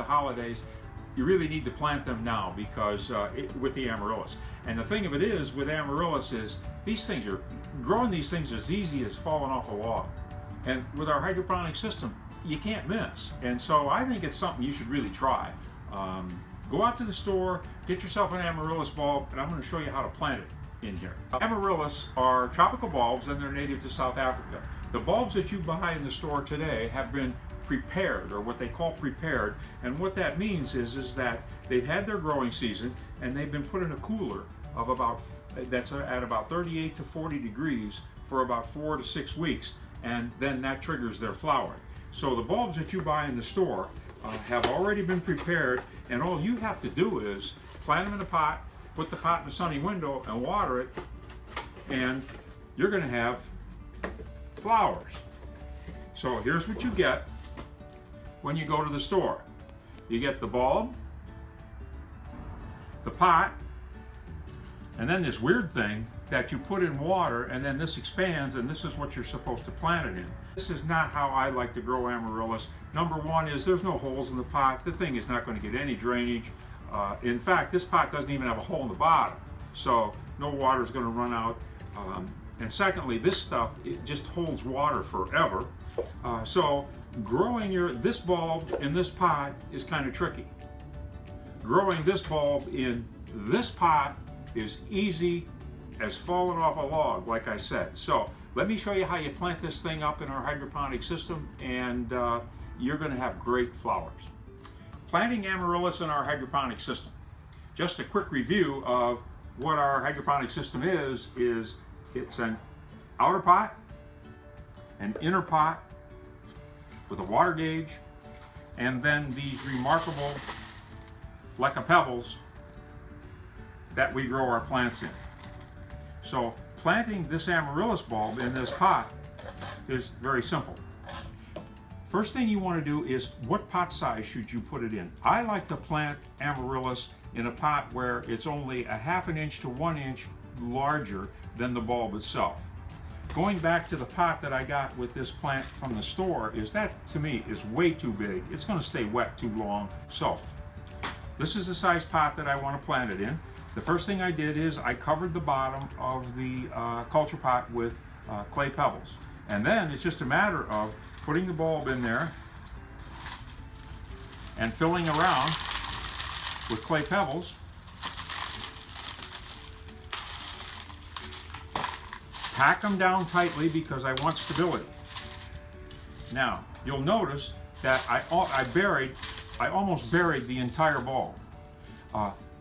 The holidays, you really need to plant them now because with the Amaryllis. And the thing of it is with Amaryllis is growing these things is easy as falling off a log. And with our hydroponic system, you can't miss. And so I think it's something you should really try. Go out to the store, get yourself an Amaryllis bulb, and I'm going to show you how to plant it in here. Amaryllis are tropical bulbs and they're native to South Africa. The bulbs that you buy in the store today have been prepared, or what they call prepared, and what that means is that they've had their growing season and they've been put in a cooler of that's at about 38 to 40 degrees for about 4 to 6 weeks, and then that triggers their flowering. So the bulbs that you buy in the store have already been prepared, and all you have to do is plant them in a pot, put the pot in a sunny window and water it, and you're going to have flowers. So here's what you get when you go to the store. You get the bulb, the pot, and then this weird thing that you put in water, and then this expands, and this is what you're supposed to plant it in. This is not how I like to grow Amaryllis. Number one is there's no holes in the pot. The thing is not going to get any drainage. In fact, this pot doesn't even have a hole in the bottom, so no water is going to run out. And secondly, this stuff, it just holds water forever. So growing this bulb in this pot is kind of tricky. Growing this bulb in this pot is easy as falling off a log, like I said. So let me show you how you plant this thing up in our hydroponic system, and you're going to have great flowers. Planting Amaryllis in our hydroponic system. Just a quick review of what our hydroponic system is it's an outer pot, an inner pot with a water gauge, and then these remarkable leca pebbles that we grow our plants in. So planting this Amaryllis bulb in this pot is very simple. First thing you want to do is, what pot size should you put it in? I like to plant Amaryllis in a pot where it's only a ½ an inch to 1 inch larger than the bulb itself. Going back to the pot that I got with this plant from the store, that to me is way too big. It's going to stay wet too long. So this is the size pot that I want to plant it in. The first thing I did is I covered the bottom of the culture pot with clay pebbles. And then it's just a matter of putting the bulb in there and filling around with clay pebbles. Pack them down tightly because I want stability. Now, you'll notice that I almost buried the entire bulb.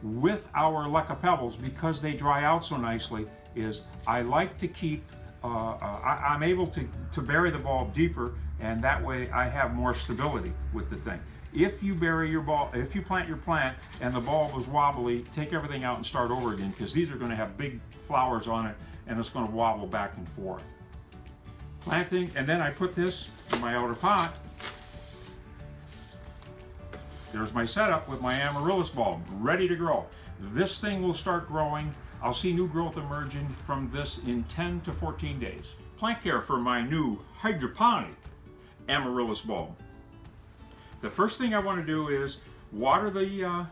With our leca pebbles, because they dry out so nicely, I like to keep, I'm able to bury the bulb deeper, and that way I have more stability with the thing. If you bury your bulb, if you plant your plant and the bulb is wobbly, take everything out and start over again, because these are going to have big flowers on it and it's going to wobble back and forth. Planting, and then I put this in my outer pot. There's my setup with my Amaryllis bulb, ready to grow. This thing will start growing. I'll see new growth emerging from this in 10 to 14 days. Plant care for my new hydroponic Amaryllis bulb. The first thing I want to do is water the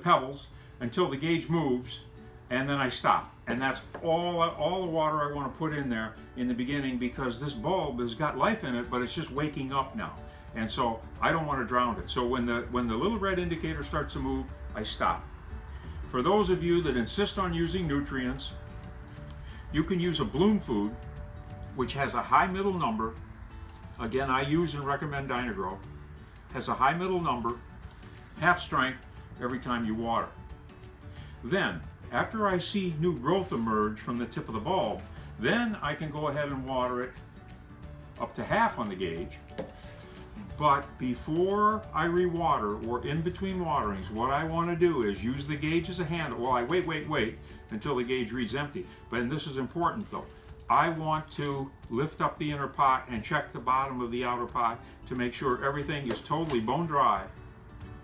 pebbles until the gauge moves, and then I stop. And that's all the water I want to put in there in the beginning, because this bulb has got life in it, but it's just waking up now. And so I don't want to drown it. So when the little red indicator starts to move, I stop. For those of you that insist on using nutrients, you can use a bloom food, which has a high middle number. Again, I use and recommend Dynagrow. Has a high middle number, half strength every time you water. Then, after I see new growth emerge from the tip of the bulb, then I can go ahead and water it up to half on the gauge. But before I rewater, or in between waterings, what I want to do is use the gauge as a handle. Well, I wait until the gauge reads empty. But this is important though. I want to lift up the inner pot and check the bottom of the outer pot to make sure everything is totally bone dry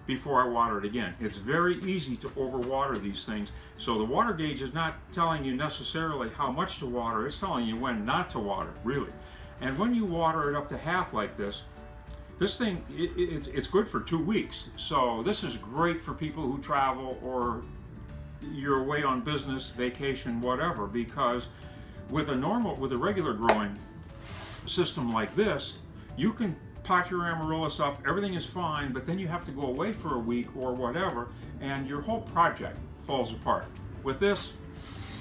before I water it again. It's very easy to overwater these things. So the water gauge is not telling you necessarily how much to water, it's telling you when not to water, really. And when you water it up to half like this This thing, it's good for 2 weeks. So this is great for people who travel or you're away on business, vacation, whatever, because with a regular growing system like this, you can pot your amaryllis up, everything is fine, but then you have to go away for a week or whatever, and your whole project falls apart. With this,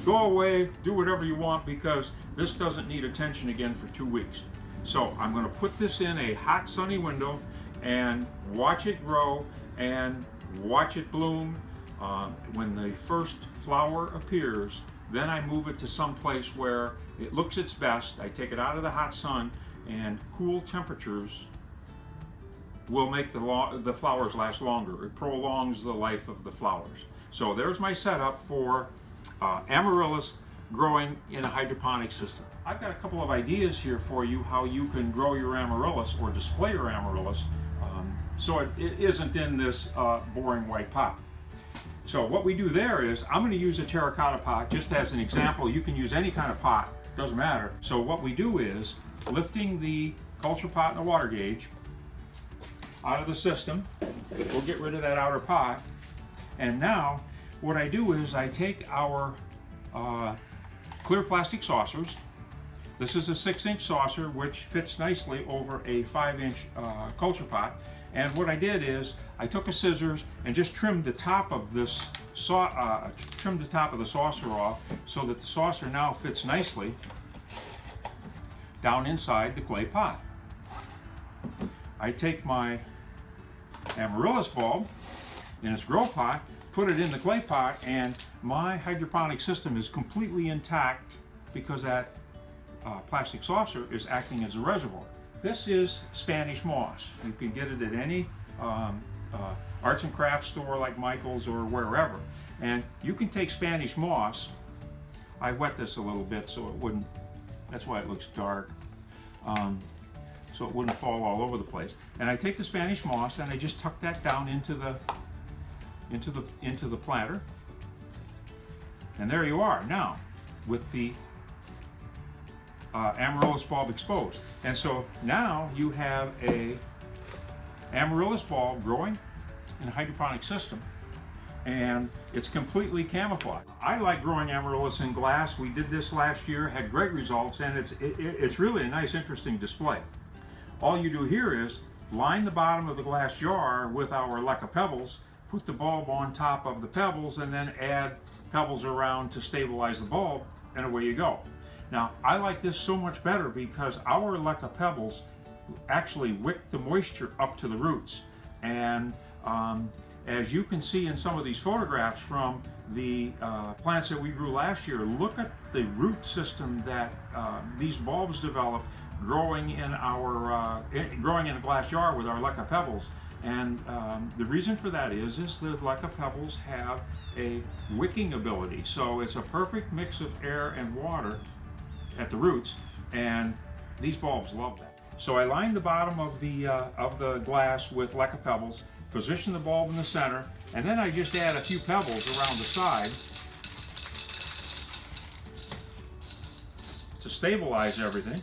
go away, do whatever you want, because this doesn't need attention again for 2 weeks. So I'm going to put this in a hot sunny window and watch it grow and watch it bloom. When the first flower appears, then I move it to some place where it looks its best. I take it out of the hot sun, and cool temperatures will make the flowers last longer. It prolongs the life of the flowers. So there's my setup for amaryllis growing in a hydroponic system. I've got a couple of ideas here for you how you can grow your amaryllis or display your amaryllis so it isn't in this boring white pot. So what we do there is, I'm going to use a terracotta pot just as an example. You can use any kind of pot, doesn't matter. So what we do is lifting the culture pot and the water gauge out of the system. We'll get rid of that outer pot. And now what I do is I take our clear plastic saucers. This is a 6-inch saucer which fits nicely over a 5-inch culture pot. And what I did is I took a scissors and just trimmed the top of this trimmed the top of the saucer off so that the saucer now fits nicely down inside the clay pot. I take my amaryllis bulb in its grow pot, put it in the clay pot, and my hydroponic system is completely intact because that plastic saucer is acting as a reservoir. This is Spanish moss. You can get it at any arts and crafts store like Michael's or wherever. And you can take Spanish moss. I wet this a little bit so it wouldn't, that's why it looks dark, so it wouldn't fall all over the place. And I take the Spanish moss and I just tuck that down into the planter. And there you are now with the amaryllis bulb exposed. And so now you have a amaryllis bulb growing in a hydroponic system, and it's completely camouflaged. I like growing amaryllis in glass. We did this last year, had great results, and it's really a nice, interesting display. All you do here is line the bottom of the glass jar with our leca pebbles, put the bulb on top of the pebbles, and then add pebbles around to stabilize the bulb, and away you go. Now, I like this so much better because our leca pebbles actually wick the moisture up to the roots. And as you can see in some of these photographs from the plants that we grew last year, look at the root system that these bulbs developed growing in a glass jar with our leca pebbles. And the reason for that is the leca pebbles have a wicking ability. So it's a perfect mix of air and water at the roots, and these bulbs love that. So I line the bottom of the glass with leca pebbles, position the bulb in the center, and then I just add a few pebbles around the side to stabilize everything.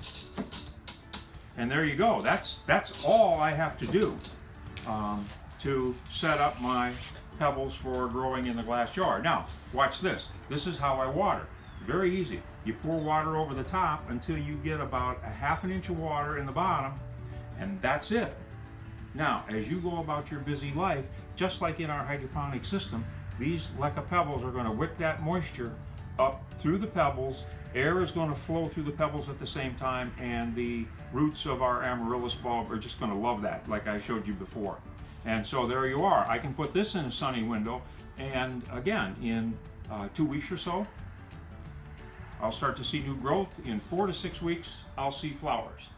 And there you go. That's all I have to do to set up my pebbles for growing in the glass jar. Now, watch this. This is how I water. Very easy. You pour water over the top until you get about a ½ an inch of water in the bottom, and that's it. Now, as you go about your busy life, just like in our hydroponic system, these leca pebbles are going to wick that moisture up through the pebbles. Air is going to flow through the pebbles at the same time, and the roots of our amaryllis bulb are just going to love that, like I showed you before. And so there you are. I can put this in a sunny window, and again, in 2 weeks or so, I'll start to see new growth. In 4 to 6 weeks, I'll see flowers.